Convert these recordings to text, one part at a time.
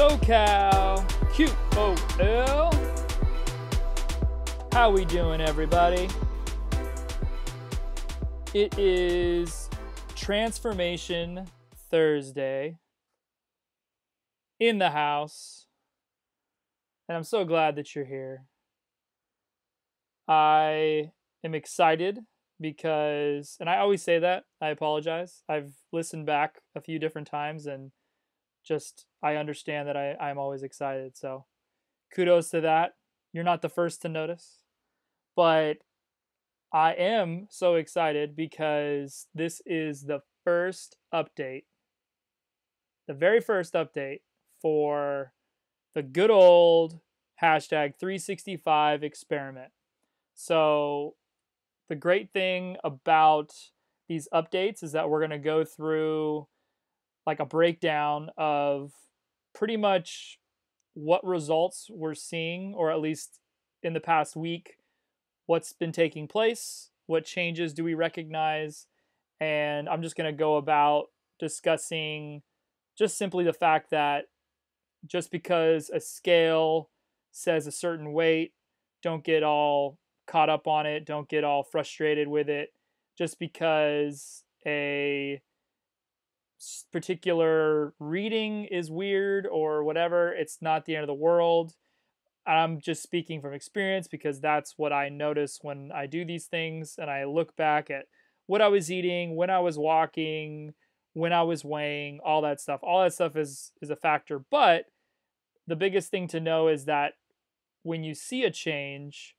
SoCalQOL. How we doing, everybody? It is Transformation Thursday in the house, and I'm so glad that you're here. I am excited because, and I always say that, I apologize. I've listened back a few different times and just I understand that I'm always excited. So kudos to that. You're not the first to notice, but I am so excited because this is the first update, the very first update for the good old hashtag 365 experiment. So the great thing about these updates is that we're going to go through like a breakdown of pretty much what results we're seeing, or at least in the past week, what's been taking place, what changes do we recognize, and I'm just going to go about discussing just simply the fact that just because a scale says a certain weight, don't get all caught up on it, don't get all frustrated with it. Just because a particular reading is weird or whatever, it's not the end of the world. I'm just speaking from experience because that's what I notice when I do these things and I look back at what I was eating, when I was walking, when I was weighing, all that stuff. All that stuff is a factor. But the biggest thing to know is that when you see a change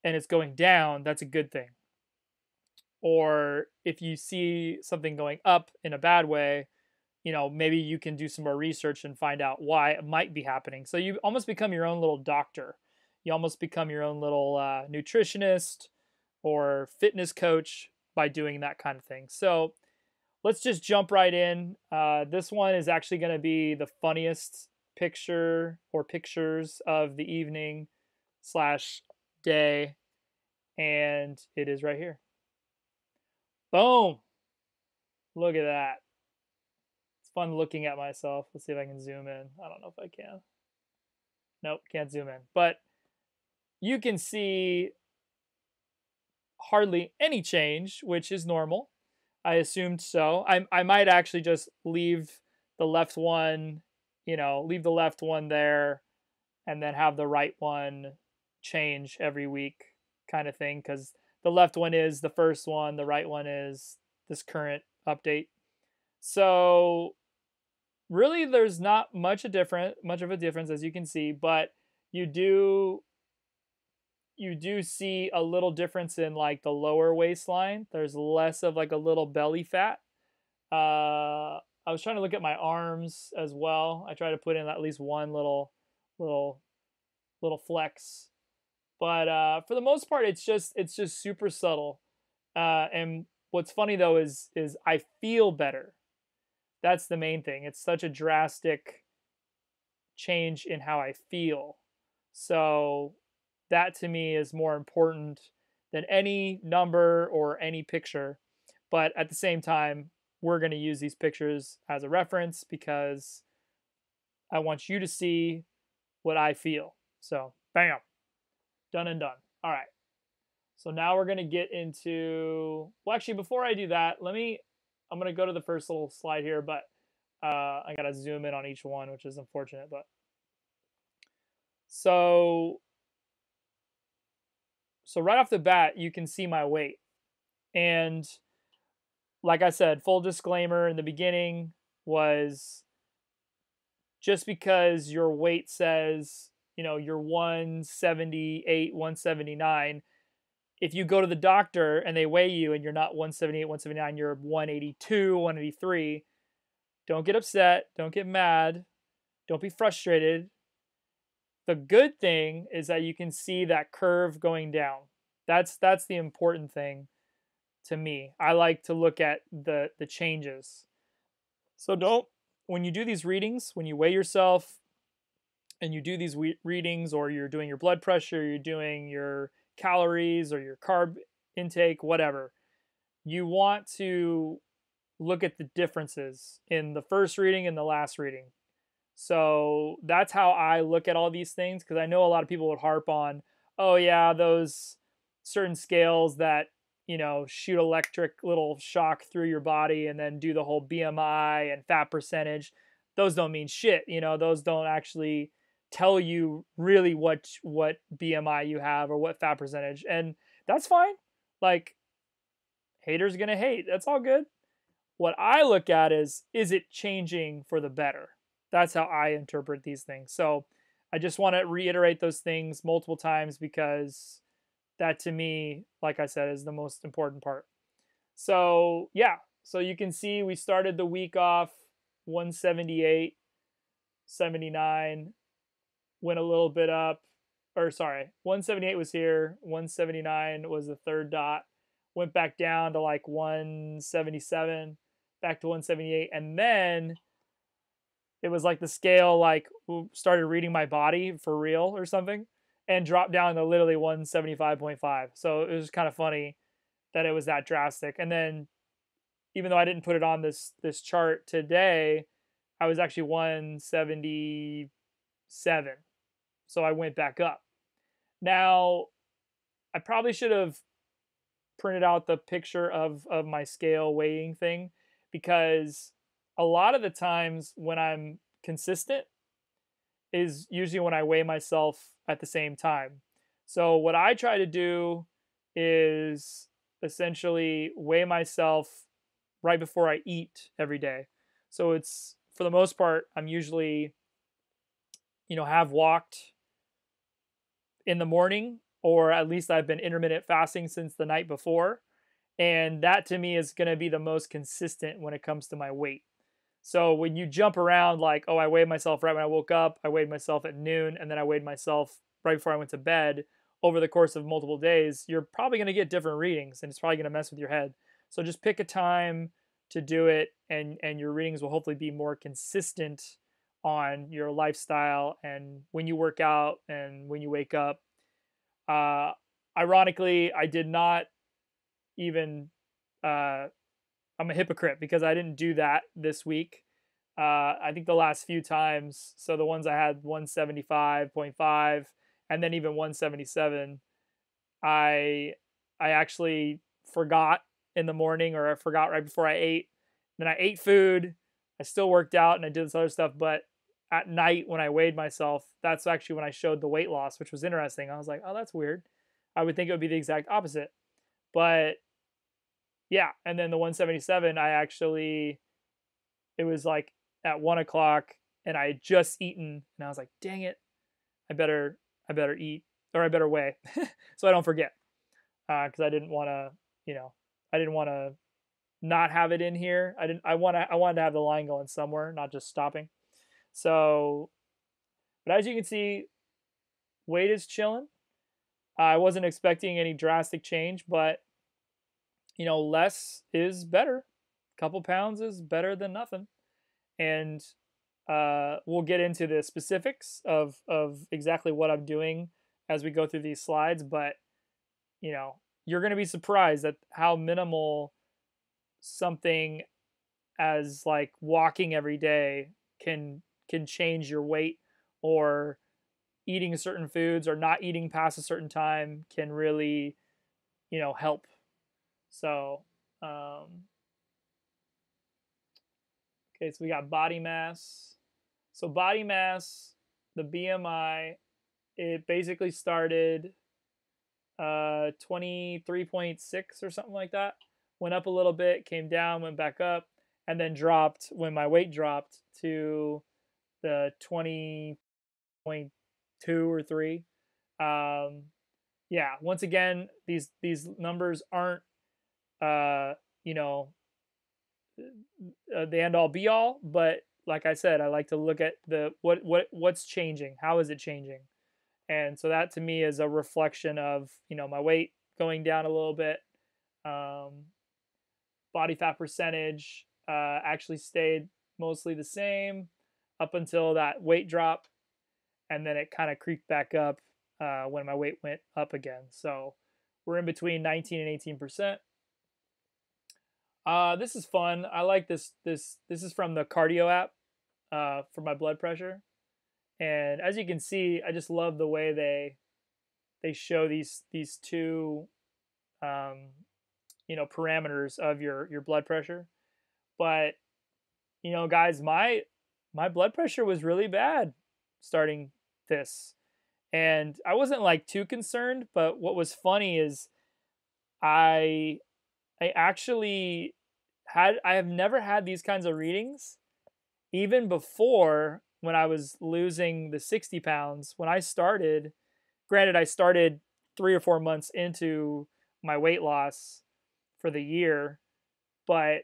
and it's going down, that's a good thing. Or if you see something going up in a bad way, maybe you can do some more research and find out why it might be happening. So you almost become your own little doctor. You almost become your own little nutritionist or fitness coach by doing that kind of thing. So let's just jump right in. This one is actually going to be the funniest picture or pictures of the evening / day. And it is right here. Boom. Look at that. It's fun looking at myself. Let's see if I can zoom in. I don't know if I can. Nope, can't zoom in. But you can see hardly any change, which is normal. I assumed so. I might actually just leave the left one, leave the left one there and then have the right one change every week kind of thing, because the left one is the first one, the right one is this current update. So really there's not much of a difference, as you can see, but you do see a little difference in like the lower waistline. There's less of like a little belly fat. I was trying to look at my arms as well. I try to put in at least one little flex. But for the most part, it's just super subtle. And what's funny though is I feel better. That's the main thing. It's such a drastic change in how I feel. So that to me is more important than any number or any picture. But at the same time, we're going to use these pictures as a reference because I want you to see what I feel. So bam. Done and done. All right. So now we're going to get into, well, actually, before I do that, I'm going to go to the first little slide here, but I got to zoom in on each one, which is unfortunate, but so right off the bat, you can see my weight. And like I said, full disclaimer in the beginning was just because your weight says, you're 178, 179. If you go to the doctor and they weigh you and you're not 178, 179, you're 182, 183, don't get upset. Don't get mad. Don't be frustrated. The good thing is that you can see that curve going down. That's the important thing to me. I like to look at the changes. So when you do these readings, when you weigh yourself, and you do these readings, or you're doing your blood pressure, you're doing your calories or your carb intake, whatever, you want to look at the differences in the first reading and the last reading. So that's how I look at all these things, because I know a lot of people would harp on, oh yeah, those certain scales that, shoot electric little shock through your body and then do the whole BMI and fat percentage. Those don't mean shit. Those don't actually tell you really what BMI you have or what fat percentage. And that's fine. Like, haters gonna hate. That's all good. What I look at is it changing for the better? That's how I interpret these things. So I just want to reiterate those things multiple times, because that to me, like I said, is the most important part. So yeah, so you can see we started the week off 178.79, went a little bit up, or sorry, 178 was here, 179 was the third dot, went back down to like 177, back to 178, and then it was like the scale like started reading my body for real or something, and dropped down to literally 175.5. So it was kind of funny that it was that drastic. And then even though I didn't put it on this chart today, I was actually 177. So I went back up. Now, I probably should have printed out the picture of my scale weighing thing, because a lot of the times when I'm consistent is usually when I weigh myself at the same time. So what I try to do is essentially weigh myself right before I eat every day. So it's, for the most part, I'm usually, have walked in the morning, or at least I've been intermittent fasting since the night before. And that to me is going to be the most consistent when it comes to my weight. So when you jump around like, oh, I weighed myself right when I woke up, I weighed myself at noon, and then I weighed myself right before I went to bed, over the course of multiple days, you're probably going to get different readings, and it's probably going to mess with your head. So just pick a time to do it, and your readings will hopefully be more consistent on your lifestyle and when you work out and when you wake up. Uh, Ironically, I did not even I'm a hypocrite, because I didn't do that this week. I think the last few times, so the ones I had 175.5 and then even 177, I I actually forgot in the morning, or I forgot right before I ate. Then I ate food. I still worked out and I did this other stuff, but at night when I weighed myself, that's actually when I showed the weight loss, which was interesting. I was like, "Oh, that's weird." I would think it would be the exact opposite. But yeah, and then the 177, I actually, it was like at 1 o'clock, and I had just eaten, and I was like, dang it, I better eat, or I better weigh, so I don't forget, because I didn't want to, I didn't want to not have it in here. I wanted to have the line going somewhere, not just stopping. So, but as you can see, weight is chilling. I wasn't expecting any drastic change, but less is better. A couple pounds is better than nothing. And we'll get into the specifics of exactly what I'm doing as we go through these slides. But you're going to be surprised at how minimal something as like walking every day can change your weight, or eating certain foods or not eating past a certain time can really help. So okay, so we got body mass. So body mass, the BMI, it basically started 23.6 or something like that. Went up a little bit, came down, went back up, and then dropped when my weight dropped to the 20.2 or 3. Yeah, once again, these numbers aren't uh, you know the end all be all, but like I said, I like to look at the what's changing, how is it changing, and so that to me is a reflection of my weight going down a little bit. Um, Body fat percentage actually stayed mostly the same up until that weight drop, and then it kind of creeped back up when my weight went up again. So we're in between 19 and 18%. This is fun. I like this. This is from the cardio app. for my blood pressure. And as you can see, I just love the way they show these two um, parameters of your blood pressure. But guys, my blood pressure was really bad starting this, and I wasn't like too concerned. But what was funny is I I actually I have never had these kinds of readings even before when I was losing the 60 pounds. When I started, granted, I started 3 or 4 months into my weight loss for the year, but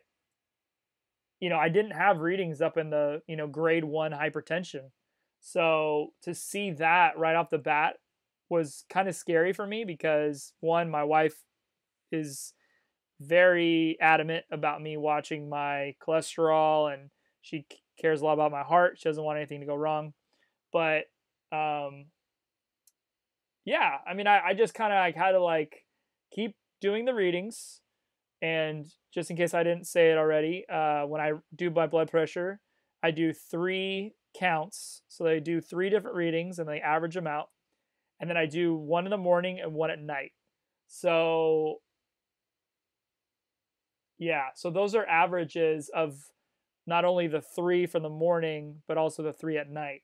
I didn't have readings up in the, grade 1 hypertension. So to see that right off the bat was kind of scary for me because one, my wife is very adamant about me watching my cholesterol, and she cares a lot about my heart. She doesn't want anything to go wrong. But um yeah, I mean I just kind of like had to like keep doing the readings. And just in case I didn't say it already, when I do my blood pressure, I do 3 counts. So they do 3 different readings and they average them out. And then I do one in the morning and one at night. So yeah, so those are averages of not only the 3 from the morning, but also the 3 at night.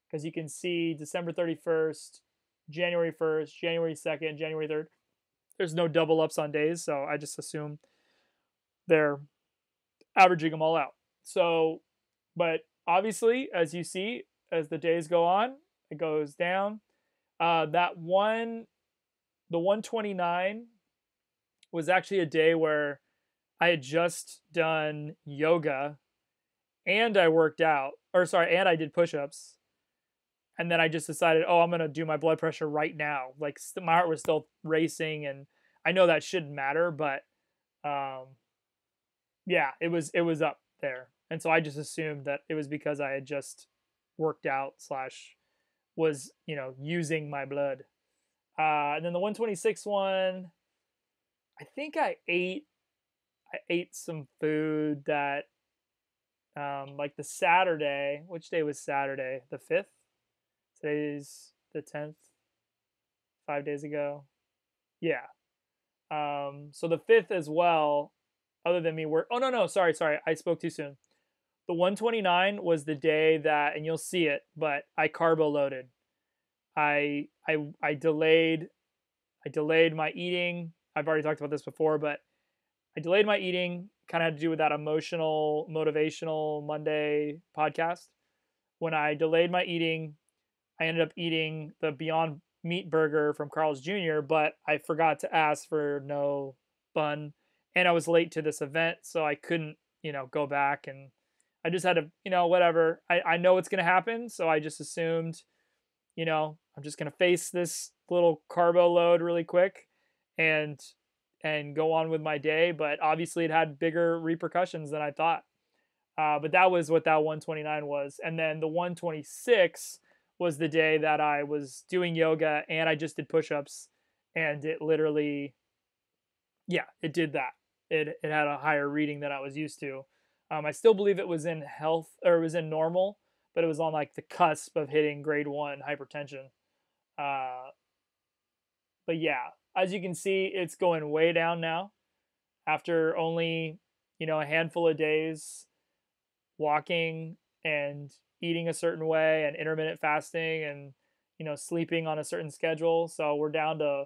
Because you can see December 31st, January 1st, January 2nd, January 3rd. There's no double ups on days, so I just assume they're averaging them all out. So, but obviously, as you see, as the days go on, it goes down. The 129 was actually a day where I had just done yoga and I worked out, or sorry, and I did push ups. And then I just decided, oh, I'm going to do my blood pressure right now. Like my heart was still racing, and I know that shouldn't matter, but um, yeah, it was up there. And so I just assumed that it was because I had just worked out slash was, using my blood. And then the 126 one, I think I ate some food that like the Saturday, which day was Saturday? The 5th? Today's the 10th, 5 days ago. Yeah. So the 5th as well, other than me work. Oh, no, sorry. I spoke too soon. The 129 was the day that, and you'll see it, but I carbo loaded. I delayed my eating. I've already talked about this before, but I delayed my eating. Kind of had to do with that emotional, motivational Monday podcast. When I delayed my eating, I ended up eating the Beyond Meat burger from Carl's Jr., but I forgot to ask for no bun, and I was late to this event, so I couldn't, go back, and I just had to, whatever. I know what's gonna happen, so I just assumed, I'm just gonna face this little carbo load really quick, and go on with my day. But obviously, it had bigger repercussions than I thought. But that was what that 129 was, and then the 126 was the day that I was doing yoga and I just did push-ups, and it literally, yeah, it did that. It had a higher reading than I was used to. I still believe it was in health, or it was in normal, but it was on like the cusp of hitting grade 1 hypertension. Uh, but yeah, as you can see, it's going way down now after only, a handful of days walking and eating a certain way and intermittent fasting and, sleeping on a certain schedule. So we're down to,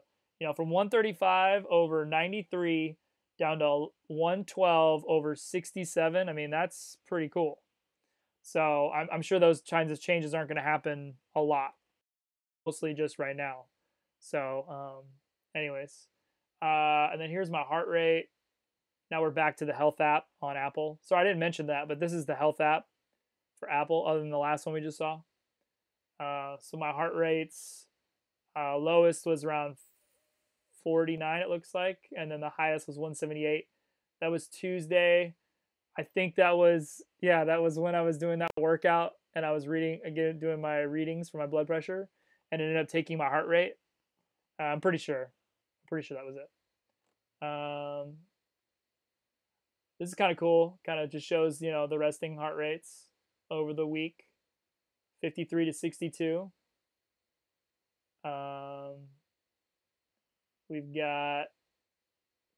from 135 over 93 down to 112 over 67. I mean, that's pretty cool. So I'm sure those kinds of changes aren't going to happen a lot, mostly just right now. So, anyways, and then here's my heart rate. Now we're back to the health app on Apple. So I didn't mention that, but this is the health app for Apple, other than the last one we just saw. So my heart rates, lowest was around 49, it looks like, and then the highest was 178. That was Tuesday. I think that was, yeah, that was when I was doing that workout and I was reading again, doing my readings for my blood pressure, and it ended up taking my heart rate. I'm pretty sure. That was it. This is kind of cool. Kind of just shows, the resting heart rates. over the week, 53 to 62. We've got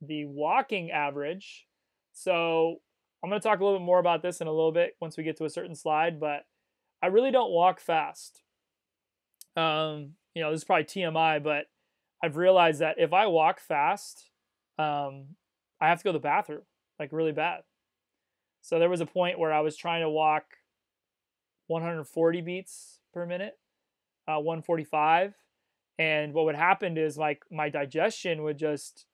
the walking average. So I'm going to talk a little bit more about this in a little bit once we get to a certain slide, but I really don't walk fast. This is probably TMI, but I've realized that if I walk fast, I have to go to the bathroom, like really bad. So there was a point where I was trying to walk 140 beats per minute, 145, and what would happen is like my digestion would just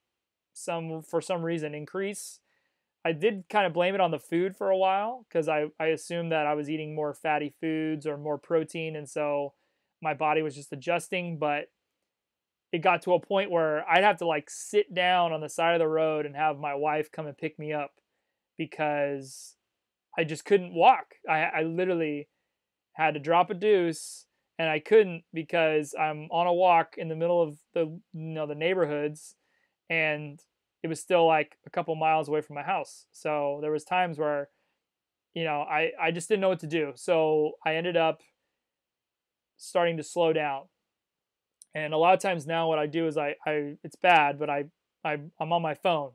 for some reason increase. I did kind of blame it on the food for a while because I assumed that I was eating more fatty foods or more protein, and so my body was just adjusting. But it got to a point where I'd have to like sit down on the side of the road and have my wife come and pick me up because I just couldn't walk. I literally had to drop a deuce, and I couldn't because I'm on a walk in the middle of the neighborhoods, and it was still like a couple miles away from my house. So there was times where I just didn't know what to do. So I ended up starting to slow down. And a lot of times now what I do is I it's bad, but I'm on my phone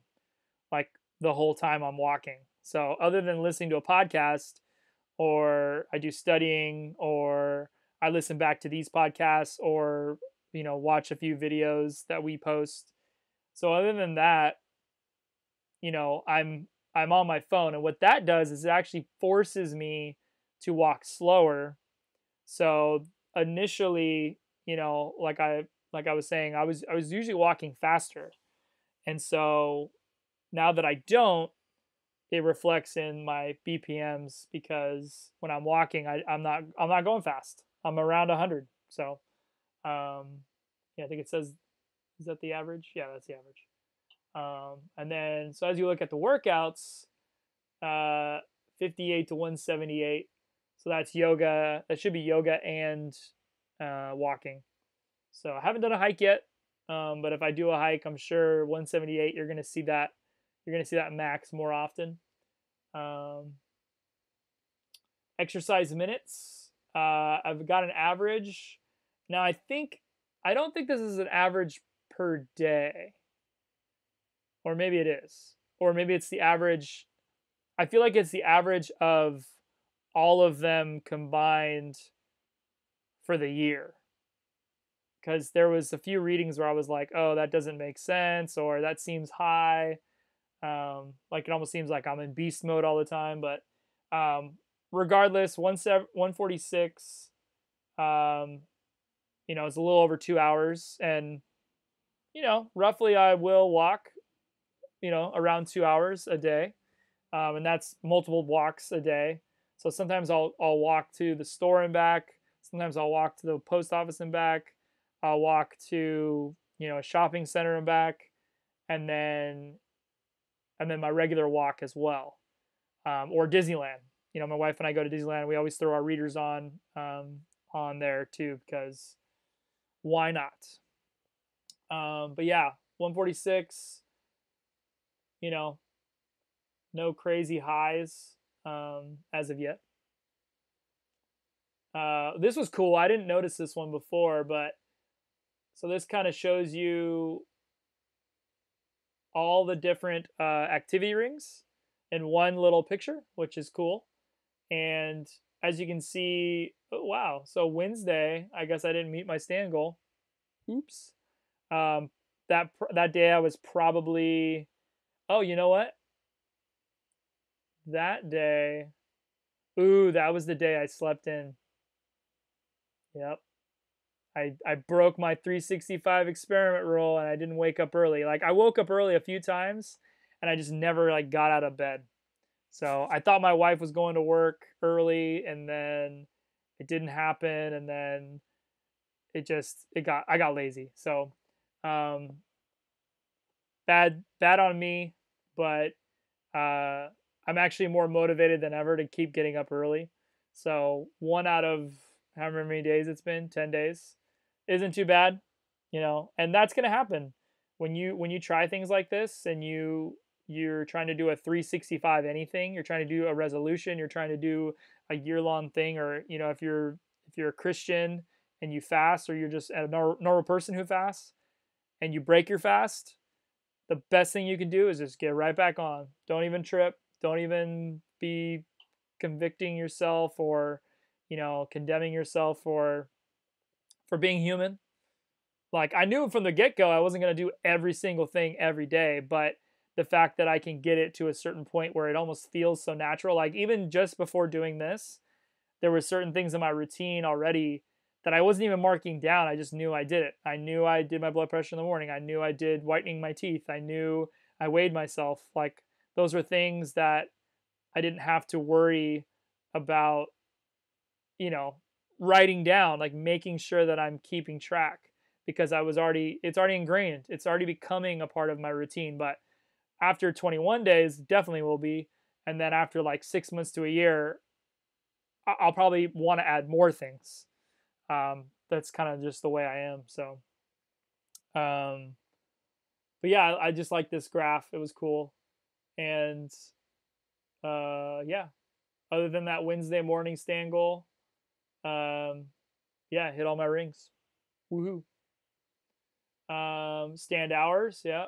like the whole time I'm walking. So other than listening to a podcast, or I do studying, or I listen back to these podcasts, or watch a few videos that we post. So other than that, I'm on my phone, and what that does is it actually forces me to walk slower. So initially, like I was saying, I was usually walking faster, and so now that I don't, it reflects in my BPMs because when I'm walking, I'm not going fast. I'm around 100. So yeah, I think it says, is that the average? Yeah, that's the average. And then so as you look at the workouts, 58 to 178. So that's yoga. That should be yoga and walking. So I haven't done a hike yet, but if I do a hike, I'm sure 178. You're gonna see that. You're gonna see that max more often. Exercise minutes. I've got an average. Now I don't think this is an average per day, or maybe it is, or maybe it's the average. I feel like it's the average of all of them combined for the year. Because there was a few readings where I was like, oh, that doesn't make sense, or that seems high. Like it almost seems like I'm in beast mode all the time. But regardless, 146, it's a little over 2 hours. And, roughly I will walk, around 2 hours a day. And that's multiple walks a day. So sometimes I'll walk to the store and back. Sometimes I'll walk to the post office and back. I'll walk to a shopping center and back, and then my regular walk as well, or Disneyland. My wife and I go to Disneyland. We always throw our readers on there too because why not? But yeah, 146. No crazy highs as of yet. This was cool. I didn't notice this one before, but so this kind of shows you all the different activity rings in one little picture, which is cool. And as you can see, oh, wow. So Wednesday, I guess I didn't meet my stand goal. Oops. That day I was probably, oh, you know what? That day, ooh, that was the day I slept in. Yep. I broke my 365 experiment rule and I didn't wake up early. Like I woke up early a few times and I just never like got out of bed. So I thought my wife was going to work early and then it didn't happen, and then I got lazy. So bad on me, but I'm actually more motivated than ever to keep getting up early. So one out of however many days it's been, 10 days, isn't too bad, and that's going to happen when you try things like this and you you're trying to do a 365 anything, you're trying to do a resolution, you're trying to do a year-long thing, or if you're a Christian and you fast, or you're just a normal person who fasts and you break your fast, the best thing you can do is just get right back on. Don't even trip. Don't even be convicting yourself or condemning yourself for being human. Like, I knew from the get-go I wasn't going to do every single thing every day, but the fact that I can get it to a certain point where it almost feels so natural, like even just before doing this, there were certain things in my routine already that I wasn't even marking down. I just knew I did it. I knew I did my blood pressure in the morning. I knew I did whitening my teeth. I knew I weighed myself. Like, those were things that I didn't have to worry about, you know, writing down, like making sure that I'm keeping track, because it's already ingrained. It's already becoming a part of my routine. But after 21 days, definitely will be. And then after like 6 months to a year, I'll probably want to add more things. That's kind of just the way I am. So, um, but yeah, I just like this graph. It was cool. And yeah, other than that Wednesday morning stand goal, yeah, hit all my rings. Woohoo. Stand hours, yeah.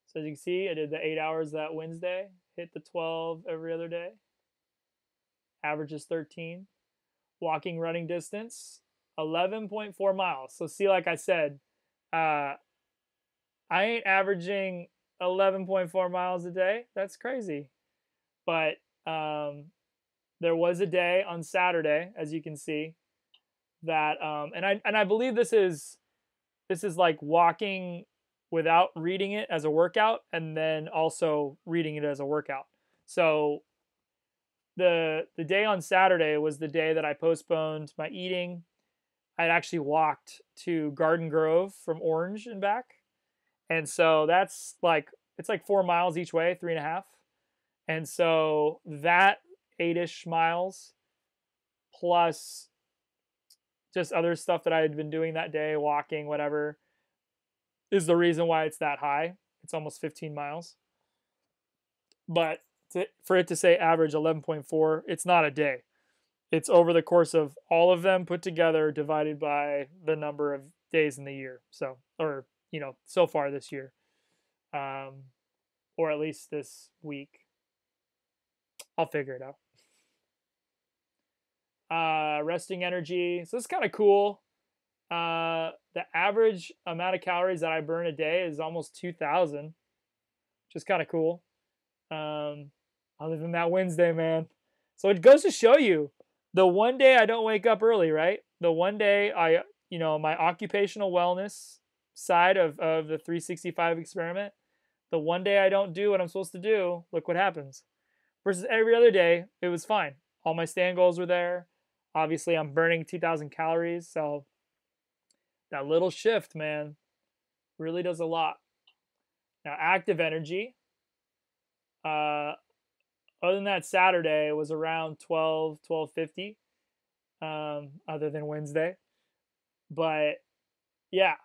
So as you can see, I did the 8 hours that Wednesday, hit the 12 every other day. Average is 13. Walking running distance, 11.4 miles. So see, like I said, I ain't averaging 11.4 miles a day. That's crazy. But there was a day on Saturday, as you can see, that and I believe this is like walking without reading it as a workout, and then also reading it as a workout. So the day on Saturday was the day that I postponed my eating. I'd actually walked to Garden Grove from Orange and back. And so that's like, it's like 4 miles each way, 3.5. And so that 8-ish miles plus just other stuff that I had been doing that day, walking, whatever, is the reason why it's that high. It's almost 15 miles. But for it to say average 11.4, it's not a day. It's over the course of all of them put together, divided by the number of days in the year. So, or, so far this year, or at least this week. I'll figure it out. Resting energy. So it's kind of cool. The average amount of calories that I burn a day is almost 2,000, which is kind of cool. Other than that Wednesday, man. So it goes to show you, the one day I don't wake up early, right? The one day my occupational wellness side of the 365 experiment, the one day I don't do what I'm supposed to do, look what happens. Versus every other day, it was fine. All my stand goals were there. Obviously, I'm burning 2,000 calories. So that little shift, man, really does a lot. Now, active energy. Other than that, Saturday was around 12:50, other than Wednesday. But yeah,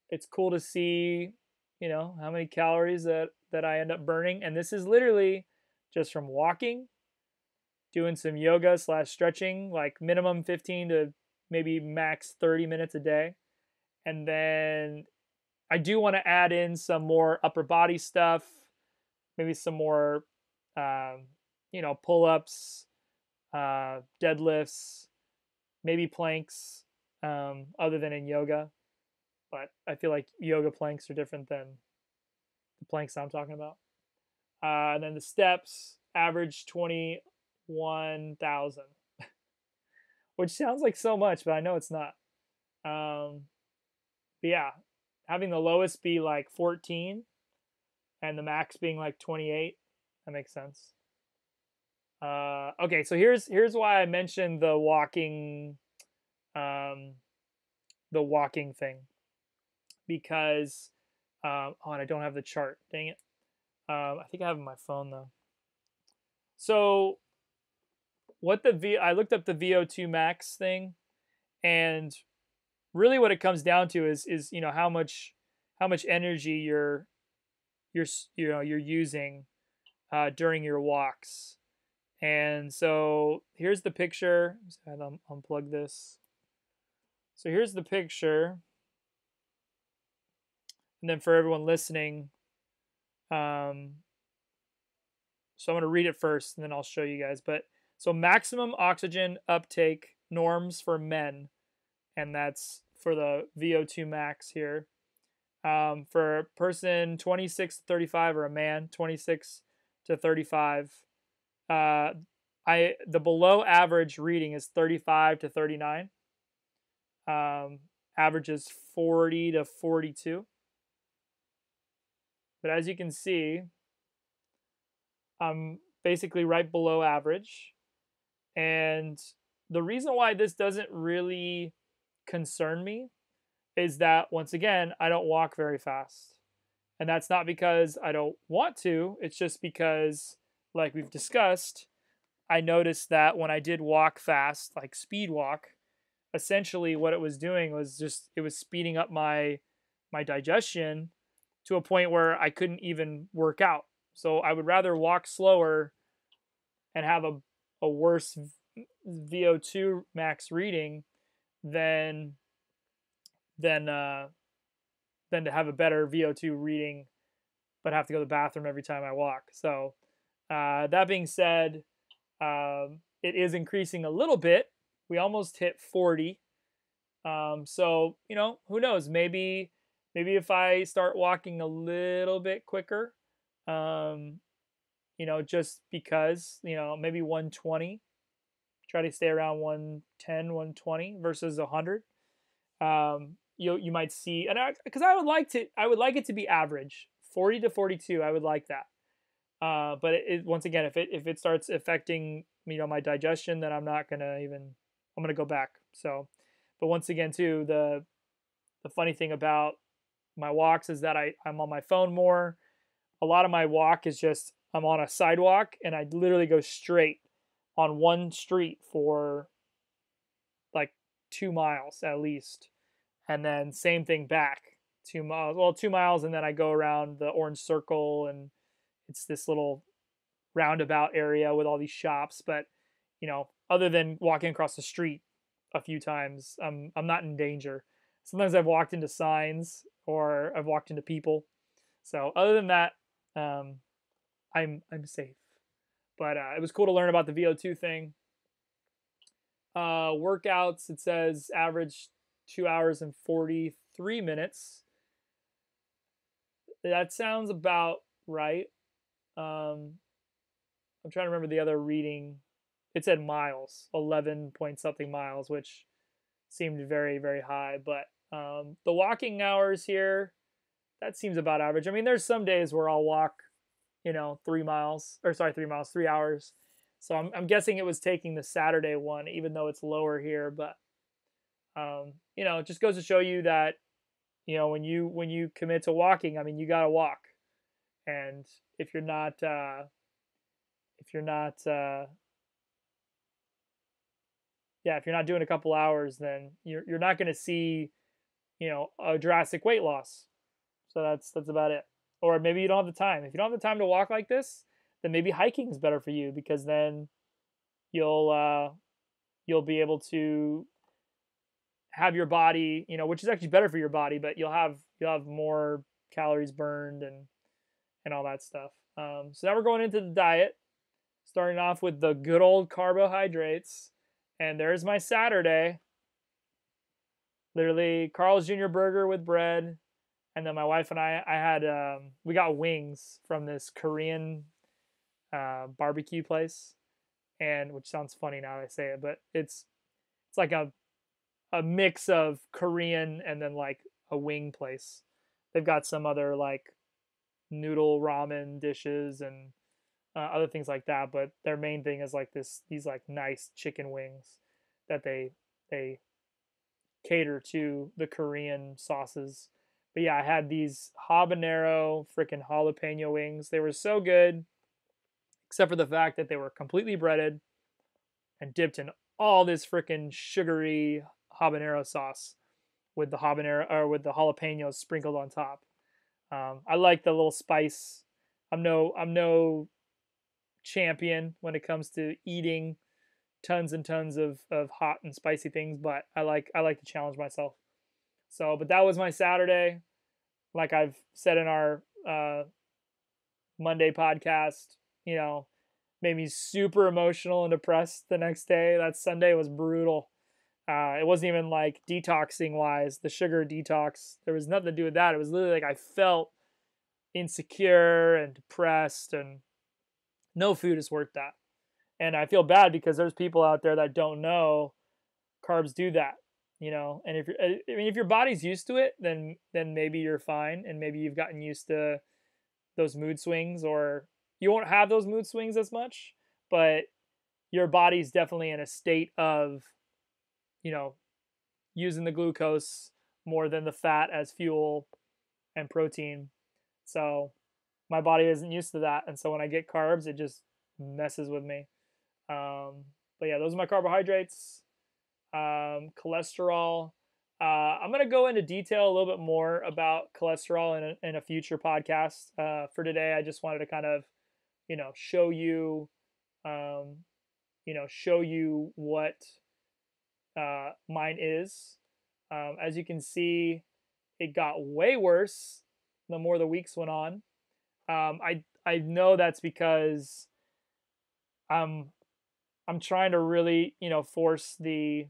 it's cool to see, how many calories that I end up burning. And this is literally just from walking, doing some yoga / stretching, like minimum 15 to maybe max 30 minutes a day. And then I do want to add in some more upper body stuff, maybe some more, pull-ups, deadlifts, maybe planks, other than in yoga. But I feel like yoga planks are different than the planks I'm talking about. And then the steps average 21,000, which sounds like so much, but I know it's not. But yeah, having the lowest be like 14 and the max being like 28, that makes sense. Okay, so here's why I mentioned the walking thing, because and I don't have the chart. Dang it. I think I have it on my phone though. So I looked up the VO2 max thing, and really what it comes down to is how much energy you're using during your walks. And so here's the picture. I'll unplug this. So here's the picture. And then for everyone listening, so I'm going to read it first and then I'll show you guys. But so maximum oxygen uptake norms for men, and that's for the VO2 max here. For a person 26 to 35 or a man 26 to 35, the below average reading is 35 to 39. Average is 40 to 42. But as you can see, I'm basically right below average. And the reason why this doesn't really concern me is that, once again, I don't walk very fast. And that's not because I don't want to. It's just because, like we've discussed, I noticed that when I did walk fast, like speed walk, essentially what it was doing was just, it was speeding up my digestion to a point where I couldn't even work out. So I would rather walk slower and have a worse VO2 max reading than to have a better VO2 reading but have to go to the bathroom every time I walk. So that being said, it is increasing a little bit. We almost hit 40. So, who knows? Maybe if I start walking a little bit quicker, just because, maybe 120, try to stay around 110, 120 versus 100. You might see, and because I would like it to be average, 40 to 42. I would like that. But once again, if it starts affecting, my digestion, then I'm gonna go back. So, but once again, too, the funny thing about my walks is that I'm on my phone more. A lot of my walk is just, I'm on a sidewalk and I literally go straight on one street for like 2 miles at least. And then same thing back 2 miles. Well, 2 miles, and then I go around the orange circle, and it's this little roundabout area with all these shops. But, other than walking across the street a few times, I'm not in danger. Sometimes I've walked into signs or I've walked into people. So other than that, I'm safe. But it was cool to learn about the VO2 thing. Workouts, it says average 2 hours and 43 minutes. That sounds about right. I'm trying to remember the other reading. It said miles, 11 point something miles, which seemed very, very high. But the walking hours here, that seems about average. I mean, there's some days where I'll walk, 3 miles, or sorry, 3 miles, 3 hours. So I'm guessing it was taking the Saturday one, even though it's lower here. But, it just goes to show you that, when you commit to walking, I mean, you got to walk. And if you're not, if you're not doing a couple hours, then you're not going to see, a drastic weight loss. So that's about it. Or maybe you don't have the time. If you don't have the time to walk like this, then maybe hiking is better for you, because then you'll be able to have your body, which is actually better for your body, but you'll have more calories burned and all that stuff. So now we're going into the diet, starting off with the good old carbohydrates. And there's my Saturday. Literally Carl's Jr. burger with bread. And then my wife and I had, we got wings from this Korean barbecue place. And which sounds funny now that I say it, but it's like a mix of Korean and then like a wing place. They've got some other like noodle ramen dishes and other things like that, but their main thing is like these like nice chicken wings that they cater to the Korean sauces. But yeah, I had these habanero freaking jalapeno wings. They were so good, except for the fact that they were completely breaded and dipped in all this freaking sugary habanero sauce with the habanero, or with the jalapenos sprinkled on top. I like the little spice. I'm no champion when it comes to eating tons and tons of hot and spicy things, but I like to challenge myself. So, but that was my Saturday. Like I've said in our Monday podcast, you know, made me super emotional and depressed the next day. That Sunday was brutal. It wasn't even like detoxing wise, the sugar detox. There was nothing to do with that. It was literally like I felt insecure and depressed, and no food is worth that. And I feel bad because there's people out there that don't know carbs do that, you know. And if you're, I mean, if your body's used to it, then maybe you're fine, and maybe you've gotten used to those mood swings, or you won't have those mood swings as much, but your body's definitely in a state of, you know, using the glucose more than the fat as fuel and protein. So my body isn't used to that, and so when I get carbs, it just messes with me. But yeah, those are my carbohydrates. Cholesterol. I'm going to go into detail a little bit more about cholesterol in a future podcast. For today, I just wanted to kind of, you know, show you, show you what mine is. As you can see, it got way worse the more the weeks went on. I know that's because I'm I'm trying to really, you know, force the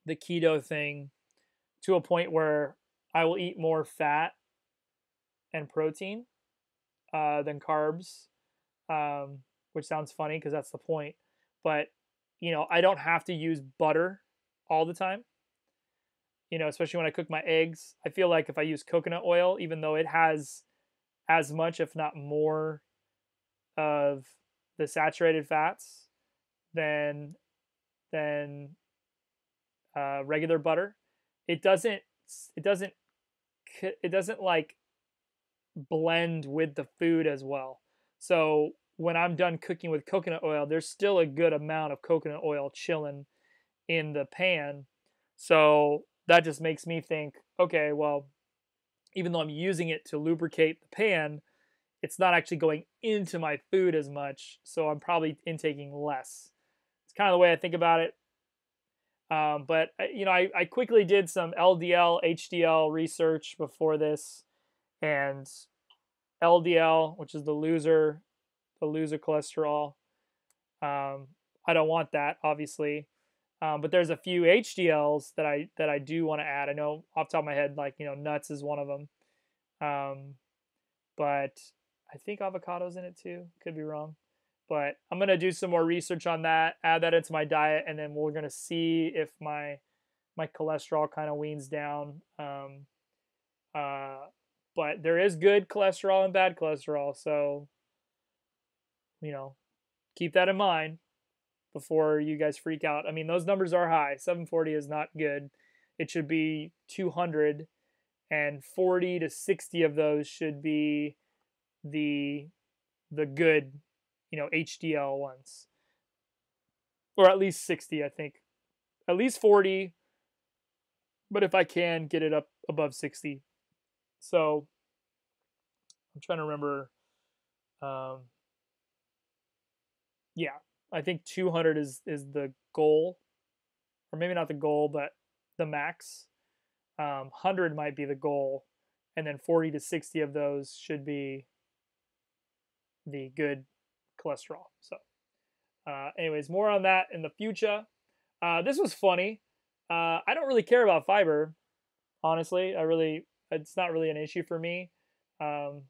keto thing to a point where I will eat more fat and protein than carbs, which sounds funny because that's the point. But, you know, I don't have to use butter all the time, you know, especially when I cook my eggs. I feel like if I use coconut oil, even though it has as much, if not more, of the saturated fats than regular butter, it doesn't it doesn't it doesn't like blend with the food as well. So when I'm done cooking with coconut oil, there's still a good amount of coconut oil chilling in the pan. So that just makes me think, okay, well, even though I'm using it to lubricate the pan, it's not actually going into my food as much. So I'm probably intaking less. It's kind of the way I think about it. But you know, I quickly did some LDL, HDL research before this, and LDL, which is the loser cholesterol. I don't want that, obviously. But there's a few HDLs that I do want to add. I know off the top of my head, like, you know, nuts is one of them. But I think avocado's in it too. Could be wrong. But I'm gonna do some more research on that, add that into my diet, and then we're gonna see if my cholesterol kind of weans down. Uh, but there is good cholesterol and bad cholesterol, so, you know, keep that in mind before you guys freak out. I mean, those numbers are high. 740 is not good. It should be 200, and 40 to 60 of those should be the good, you know, HDL ones, or at least 60. I think at least 40, but if I can get it up above 60. So I'm trying to remember. Um, yeah, I think 200 is the goal, or maybe not the goal, but the max. 100 might be the goal, and then 40 to 60 of those should be the good cholesterol. So, anyways, more on that in the future. This was funny. I don't really care about fiber, honestly. It's not really an issue for me. Um,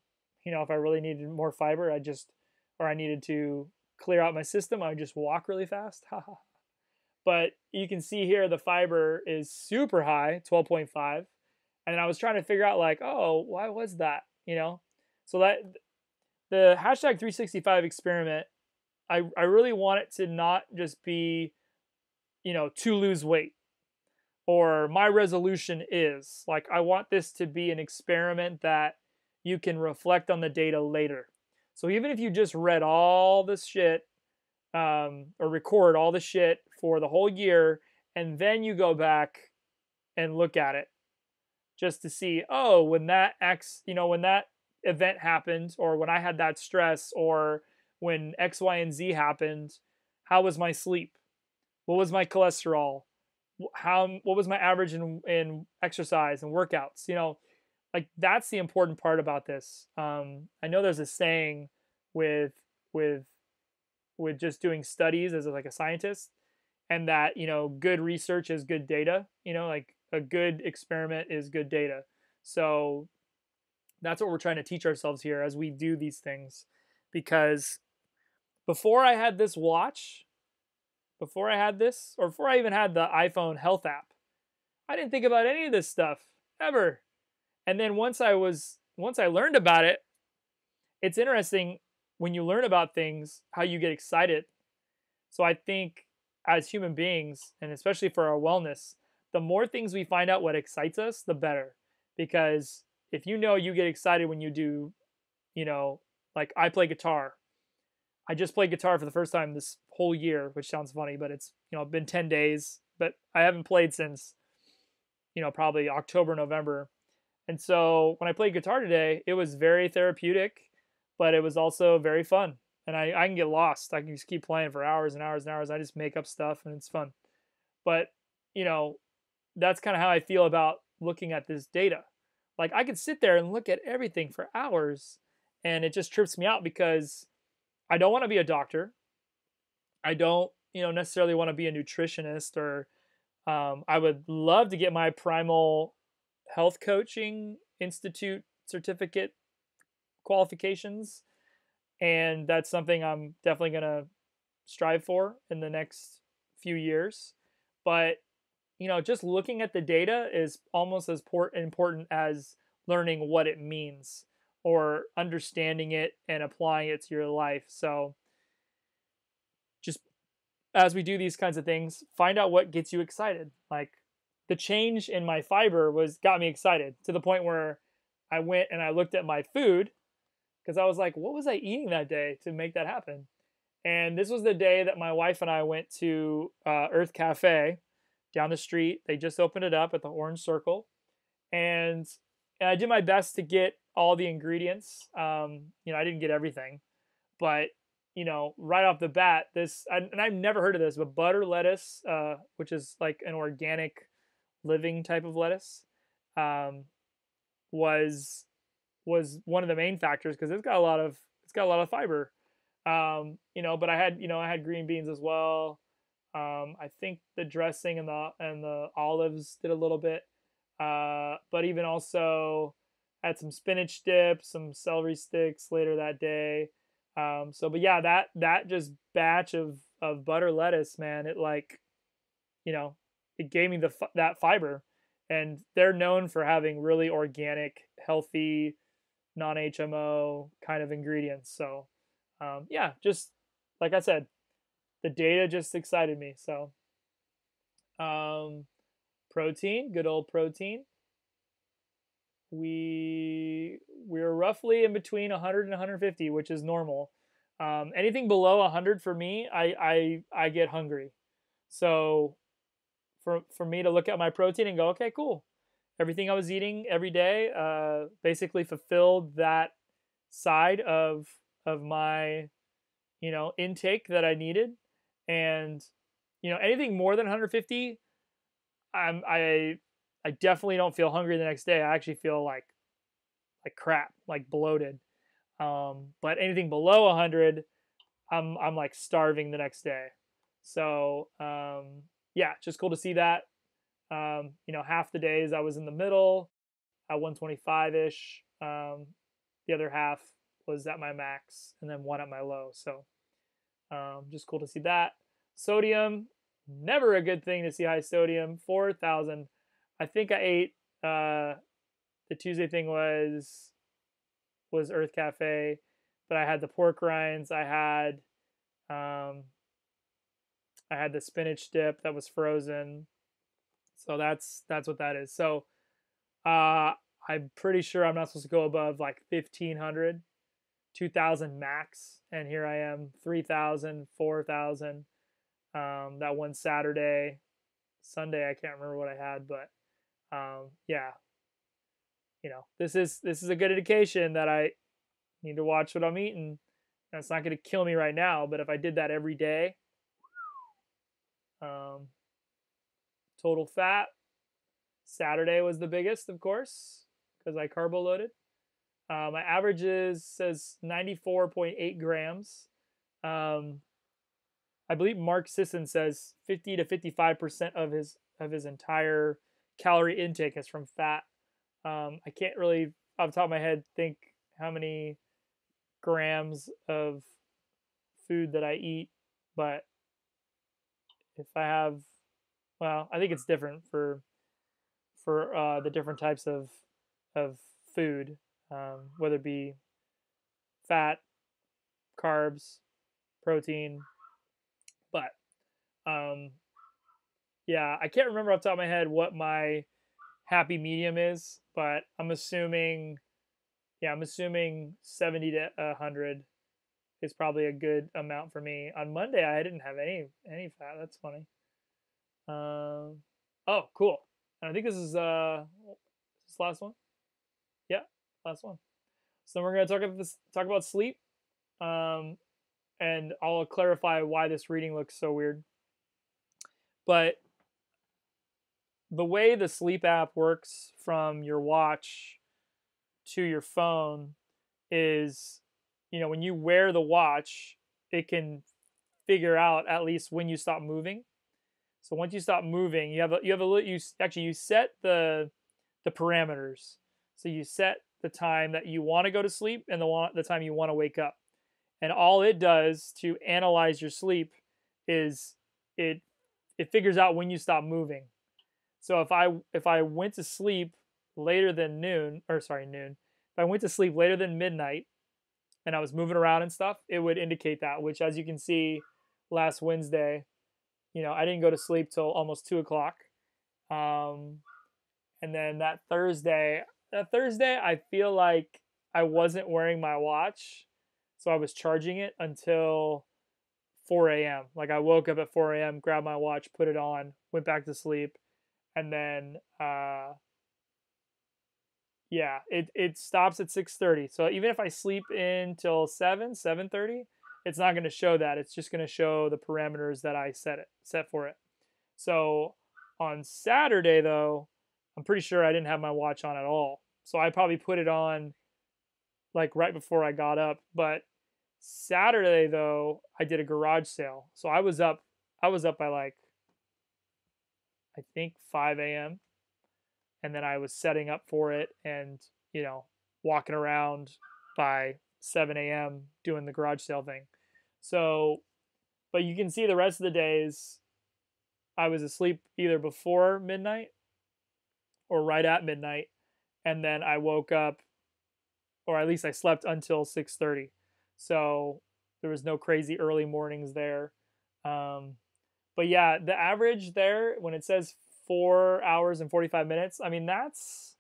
you know, if I really needed more fiber, or I needed to clear out my system, I would just walk really fast. But you can see here the fiber is super high, 12.5. And I was trying to figure out, like, oh, why was that? You know? So that the hashtag 365 experiment, I really want it to not just be, you know, to lose weight, or my resolution is. Like, I want this to be an experiment that you can reflect on the data later. So even if you just read all this shit, or record all the shit for the whole year, and then you go back and look at it, just to see, oh, when that when that event happened, or when I had that stress, or when X, Y, and Z happened, how was my sleep? What was my cholesterol? What was my average in exercise and workouts? Like that's the important part about this. I know there's a saying with with with just doing studies as like a scientist, and that good research is good data. Like a good experiment is good data. So that's what we're trying to teach ourselves here as we do these things, because before I had this watch, before I had this, or before I even had the iPhone health app, I didn't think about any of this stuff ever. And then once I learned about it, it's interesting when you learn about things how you get excited. So I think as human beings, and especially for our wellness, the more things we find out what excites us, the better. Because if you get excited when you do, you know, like I play guitar. I just played guitar for the first time this whole year, which sounds funny, but it's, been 10 days, but I haven't played since, probably October, November. And so when I played guitar today, it was very therapeutic, but it was also very fun. And I can get lost. I can just keep playing for hours and hours and hours. I just make up stuff and it's fun. But, you know, that's kind of how I feel about looking at this data. Like I could sit there and look at everything for hours and it just trips me out because I don't want to be a doctor. I don't, necessarily want to be a nutritionist, or I would love to get my Primal Health Coaching Institute certificate qualifications, and that's something I'm definitely going to strive for in the next few years. But just looking at the data is almost as important as learning what it means or understanding it and applying it to your life. So just as we do these kinds of things, find out what gets you excited. Like the change in my fiber got me excited to the point where I went and I looked at my food because I was like, what was I eating that day to make that happen? And this was the day that my wife and I went to Earth Cafe down the street. They just opened it up at the Orange Circle, and I did my best to get all the ingredients. I didn't get everything, but right off the bat, and I've never heard of this, but butter lettuce, which is like an organic living type of lettuce, um, was one of the main factors because it's got a lot of fiber. But I had green beans as well. I think the dressing and the olives did a little bit. But even also had some spinach dip, some celery sticks later that day. But yeah, that just batch of butter lettuce, man, it like, it gave me that fiber, and they're known for having really organic, healthy, non-HMO kind of ingredients. So, yeah, just like I said, the data just excited me. So, um, protein, good old protein. We're roughly in between 100 and 150, which is normal. Anything below 100 for me, I get hungry. So for me to look at my protein and go, okay, cool. Everything I was eating every day basically fulfilled that side of my intake that I needed. And anything more than 150, I definitely don't feel hungry the next day. I actually feel like crap, like bloated. But anything below 100, I'm like starving the next day. So yeah, just cool to see that. Half the days I was in the middle at 125 ish. The other half was at my max, and then one at my low. So just cool to see that. Sodium, never a good thing to see high sodium. 4,000. I think I ate the Tuesday thing was Earth Cafe, but I had the pork rinds. I had the spinach dip that was frozen. So that's what that is. So I'm pretty sure I'm not supposed to go above like 1,500, 2,000 max, and here I am 3,000, 4,000. That one Saturday, Sunday I can't remember what I had, but yeah, this is a good indication that I need to watch what I'm eating. And it's not going to kill me right now, but if I did that every day, um, total fat, Saturday was the biggest, of course, because I carbo loaded. My average says 94.8 grams. Um, I believe Mark Sisson says 50 to 55% of his entire calorie intake is from fat. I can't really, off the top of my head, think how many grams of food that I eat, but if I have, well, I think it's different for the different types of food, whether it be fat, carbs, protein. But um, yeah, I can't remember off the top of my head what my happy medium is, but I'm assuming 70 to 100 is probably a good amount for me. On Monday, I didn't have any fat. That's funny. Oh, cool. And I think this is this last one. Yeah, last one. So we're gonna talk about sleep. Um, and I'll clarify why this reading looks so weird. But the way the sleep app works from your watch to your phone is, when you wear the watch, it can figure out at least when you stop moving. So once you stop moving, you set the parameters. So you set the time that you want to go to sleep and the time you want to wake up. And all it does to analyze your sleep is it figures out when you stop moving. So if I went to sleep later than noon, or sorry, noon, if I went to sleep later than midnight and I was moving around and stuff, it would indicate that, which, as you can see, last Wednesday, I didn't go to sleep till almost 2 o'clock. And then that Thursday, I feel like I wasn't wearing my watch. So I was charging it until 4 a.m. Like I woke up at 4 a.m., grabbed my watch, put it on, went back to sleep. And then, yeah, it stops at 6:30. So even if I sleep in till 7:30, it's not going to show that. It's just going to show the parameters that I set for it. So on Saturday, though, I'm pretty sure I didn't have my watch on at all. So I probably put it on like right before I got up. But Saturday, though, I did a garage sale. So I was up by like, I think 5 a.m. And then I was setting up for it and, walking around by 7 a.m. doing the garage sale thing. So, but you can see the rest of the days I was asleep either before midnight or right at midnight. And then I woke up, or at least I slept until 6:30. So there was no crazy early mornings there. But yeah, the average there, when it says 4 hours and 45 minutes, I mean, that's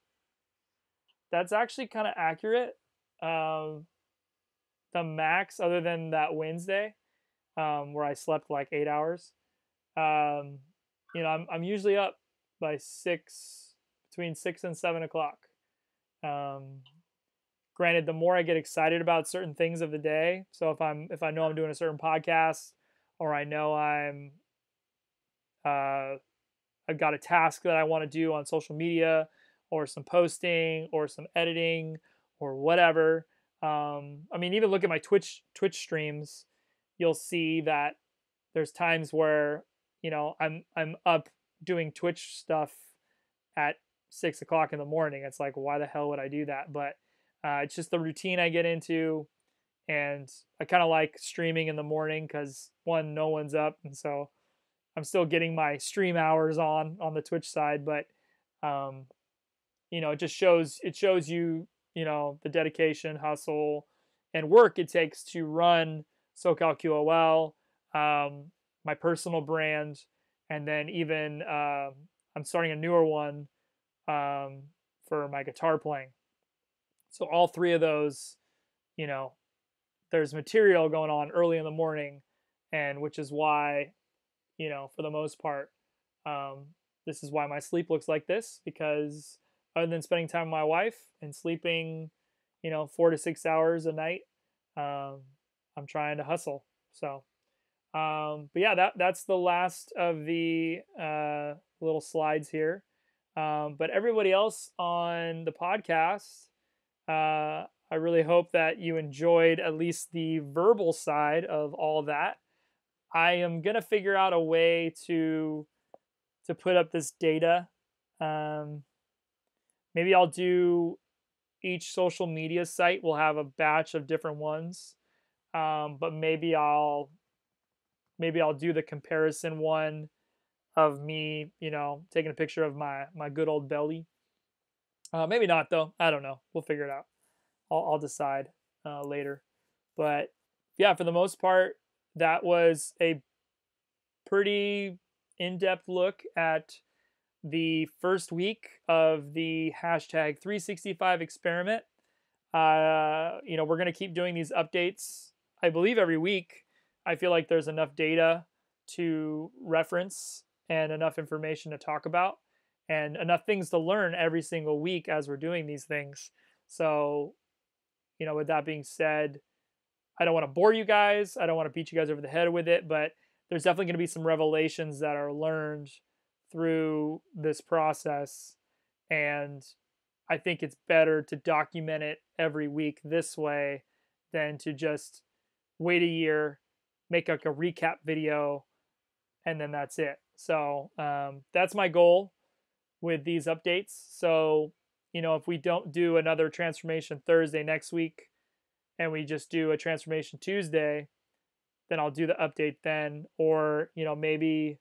actually kind of accurate. The max, other than that Wednesday, where I slept like 8 hours, I'm usually up by between 6 and 7 o'clock. Granted, the more I get excited about certain things of the day, so if I know I'm doing a certain podcast, or I know I've got a task that I want to do on social media, or some posting, or some editing, or whatever. I mean, even look at my Twitch streams. You'll see that there's times where I'm up doing Twitch stuff at 6 o'clock in the morning. It's like, why the hell would I do that? But it's just the routine I get into, and I kind of like streaming in the morning because, one, no one's up, and so I'm still getting my stream hours on the Twitch side. But it just shows you, the dedication, hustle, and work it takes to run SoCalQOL, my personal brand, and then even I'm starting a newer one for my guitar playing. So all three of those, there's material going on early in the morning, and which is why, for the most part, this is why my sleep looks like this, because other than spending time with my wife and sleeping, 4 to 6 hours a night. Um, I'm trying to hustle. So, but yeah, that's the last of the little slides here. But everybody else on the podcast, I really hope that you enjoyed at least the verbal side of all that. I am gonna figure out a way to put up this data. Um, Maybe I'll do each social media site will have a batch of different ones. But maybe I'll do the comparison one of me, taking a picture of my good old belly. Maybe not though. I don't know. We'll figure it out. I'll decide later. But yeah, for the most part, that was a pretty in-depth look at the first week of the hashtag 365 experiment. We're going to keep doing these updates, I believe, every week. I feel like there's enough data to reference and enough information to talk about and enough things to learn every single week as we're doing these things. So, with that being said, I don't want to bore you guys. I don't want to beat you guys over the head with it, but there's definitely going to be some revelations that are learned through this process. And I think it's better to document it every week this way than to just wait a year, make like a recap video, and then that's it. So that's my goal with these updates. So, if we don't do another Transformation Thursday next week and we just do a Transformation Tuesday, then I'll do the update then. Or, maybe,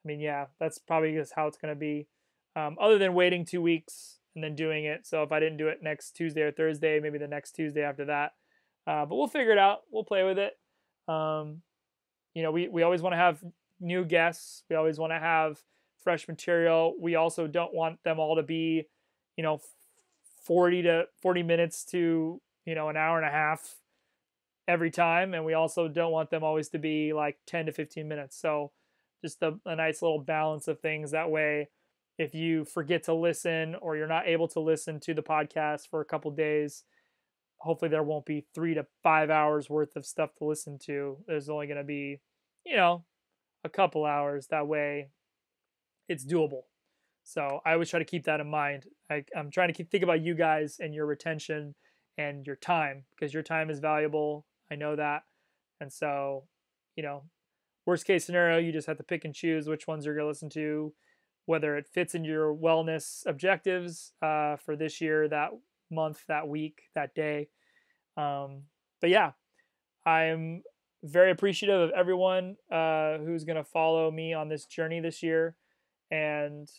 I mean, yeah, that's probably just how it's going to be. Other than waiting 2 weeks and then doing it. So if I didn't do it next Tuesday or Thursday, maybe the next Tuesday after that. But we'll figure it out. We'll play with it. We always want to have new guests. We always want to have fresh material. We also don't want them all to be, 40 minutes to, an hour and a half every time. And we also don't want them always to be like 10 to 15 minutes. So just a nice little balance of things. That way, if you forget to listen or you're not able to listen to the podcast for a couple days, hopefully there won't be 3 to 5 hours worth of stuff to listen to. There's only going to be, a couple hours. That way it's doable. So I always try to keep that in mind. I'm trying to think about you guys and your retention and your time, because your time is valuable. I know that. And so, worst case scenario, you just have to pick and choose which ones you're going to listen to, whether it fits in your wellness objectives for this year, that month, that week, that day. But yeah, I'm very appreciative of everyone who's going to follow me on this journey this year. And